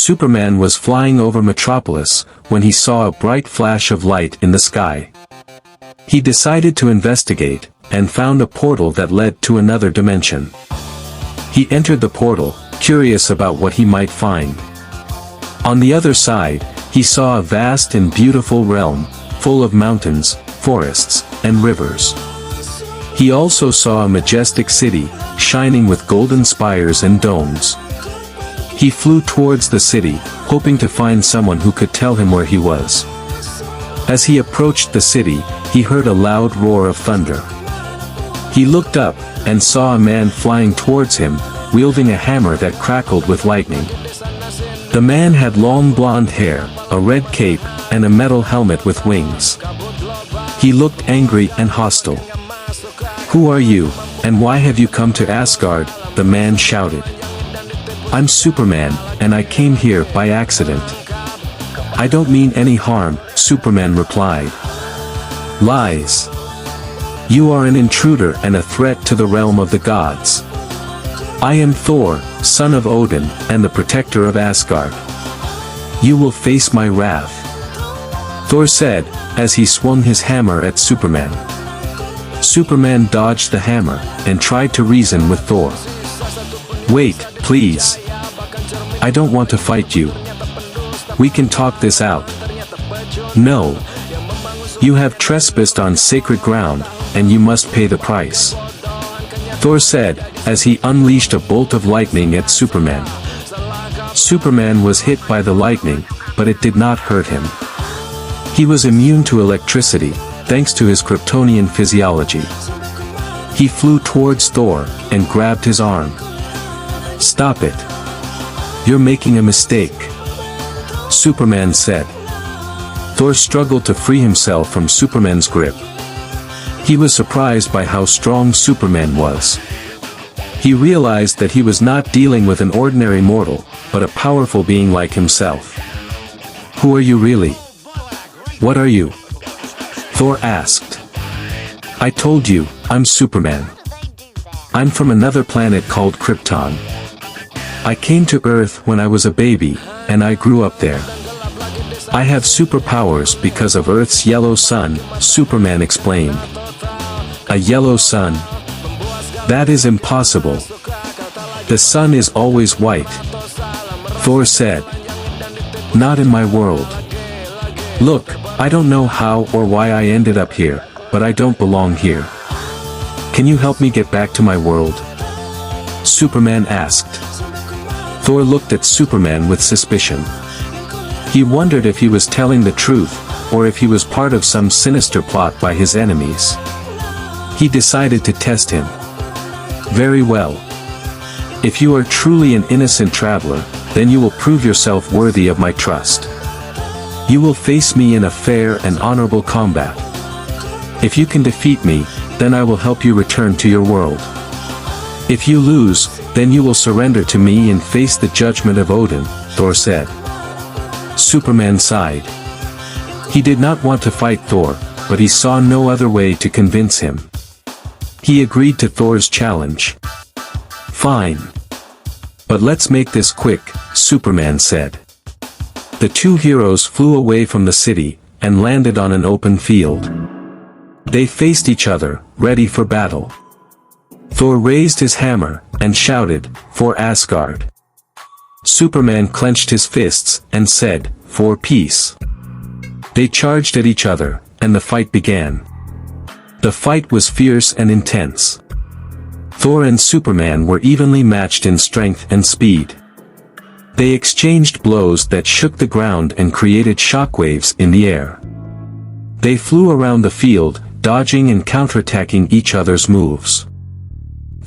Superman was flying over Metropolis when he saw a bright flash of light in the sky. He decided to investigate, and found a portal that led to another dimension. He entered the portal, curious about what he might find. On the other side, he saw a vast and beautiful realm, full of mountains, forests, and rivers. He also saw a majestic city, shining with golden spires and domes. He flew towards the city, hoping to find someone who could tell him where he was. As he approached the city, he heard a loud roar of thunder. He looked up, and saw a man flying towards him, wielding a hammer that crackled with lightning. The man had long blonde hair, a red cape, and a metal helmet with wings. He looked angry and hostile. "Who are you, and why have you come to Asgard?" the man shouted. "I'm Superman, and I came here by accident." "I don't mean any harm," Superman replied. "Lies. You are an intruder and a threat to the realm of the gods. I am Thor, son of Odin, and the protector of Asgard. You will face my wrath," Thor said, as he swung his hammer at Superman. Superman dodged the hammer, and tried to reason with Thor. "Wait, please. I don't want to fight you. We can talk this out." "No. You have trespassed on sacred ground, and you must pay the price," Thor said, as he unleashed a bolt of lightning at Superman. Superman was hit by the lightning, but it did not hurt him. He was immune to electricity, thanks to his Kryptonian physiology. He flew towards Thor, and grabbed his arm. "Stop it. You're making a mistake," Superman said. Thor struggled to free himself from Superman's grip. He was surprised by how strong Superman was. He realized that he was not dealing with an ordinary mortal, but a powerful being like himself. "Who are you really? What are you?" Thor asked. "I told you, I'm Superman. I'm from another planet called Krypton. I came to Earth when I was a baby, and I grew up there. I have superpowers because of Earth's yellow sun," Superman explained. "A yellow sun? That is impossible. The sun is always white," Thor said. "Not in my world. Look, I don't know how or why I ended up here, but I don't belong here. Can you help me get back to my world?" Superman asked. Thor looked at Superman with suspicion. He wondered if he was telling the truth, or if he was part of some sinister plot by his enemies. He decided to test him. "Very well. If you are truly an innocent traveler, then you will prove yourself worthy of my trust. You will face me in a fair and honorable combat. If you can defeat me, then I will help you return to your world. If you lose, then you will surrender to me and face the judgment of Odin," Thor said. Superman sighed. He did not want to fight Thor, but he saw no other way to convince him. He agreed to Thor's challenge. "Fine. But let's make this quick," Superman said. The two heroes flew away from the city, and landed on an open field. They faced each other, ready for battle. Thor raised his hammer, and shouted, "For Asgard." Superman clenched his fists, and said, "For peace." They charged at each other, and the fight began. The fight was fierce and intense. Thor and Superman were evenly matched in strength and speed. They exchanged blows that shook the ground and created shockwaves in the air. They flew around the field, dodging and counterattacking each other's moves.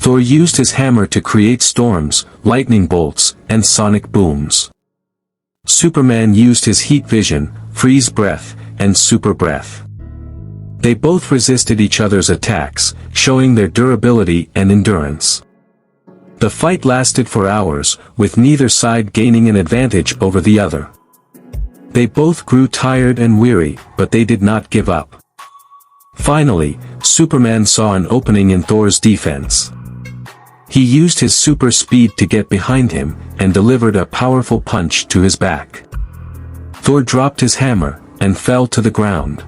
Thor used his hammer to create storms, lightning bolts, and sonic booms. Superman used his heat vision, freeze breath, and super breath. They both resisted each other's attacks, showing their durability and endurance. The fight lasted for hours, with neither side gaining an advantage over the other. They both grew tired and weary, but they did not give up. Finally, Superman saw an opening in Thor's defense. He used his super speed to get behind him, and delivered a powerful punch to his back. Thor dropped his hammer, and fell to the ground.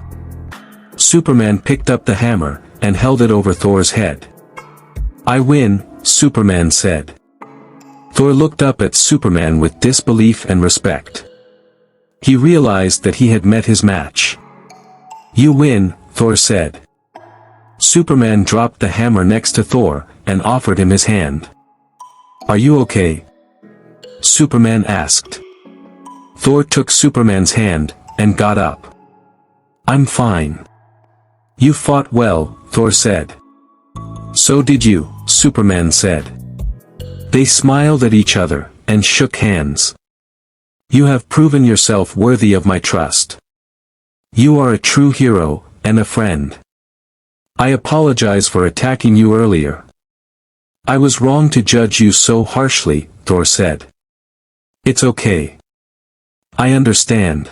Superman picked up the hammer, and held it over Thor's head. "I win," Superman said. Thor looked up at Superman with disbelief and respect. He realized that he had met his match. "You win," Thor said. Superman dropped the hammer next to Thor, and offered him his hand. "Are you okay?" Superman asked. Thor took Superman's hand, and got up. "I'm fine." "You fought well," Thor said. "So did you," Superman said. They smiled at each other, and shook hands. "You have proven yourself worthy of my trust. You are a true hero, and a friend. I apologize for attacking you earlier. I was wrong to judge you so harshly," Thor said. "It's okay. I understand.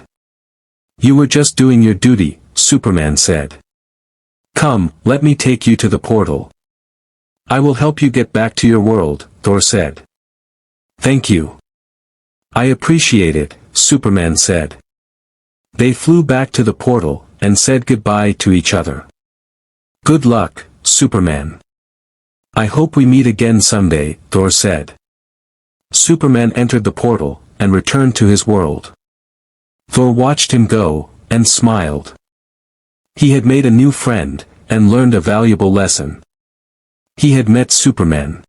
You were just doing your duty," Superman said. "Come, let me take you to the portal. I will help you get back to your world," Thor said. "Thank you. I appreciate it," Superman said. They flew back to the portal, and said goodbye to each other. "Good luck, Superman. I hope we meet again someday," Thor said. Superman entered the portal, and returned to his world. Thor watched him go, and smiled. He had made a new friend, and learned a valuable lesson. He had met Superman.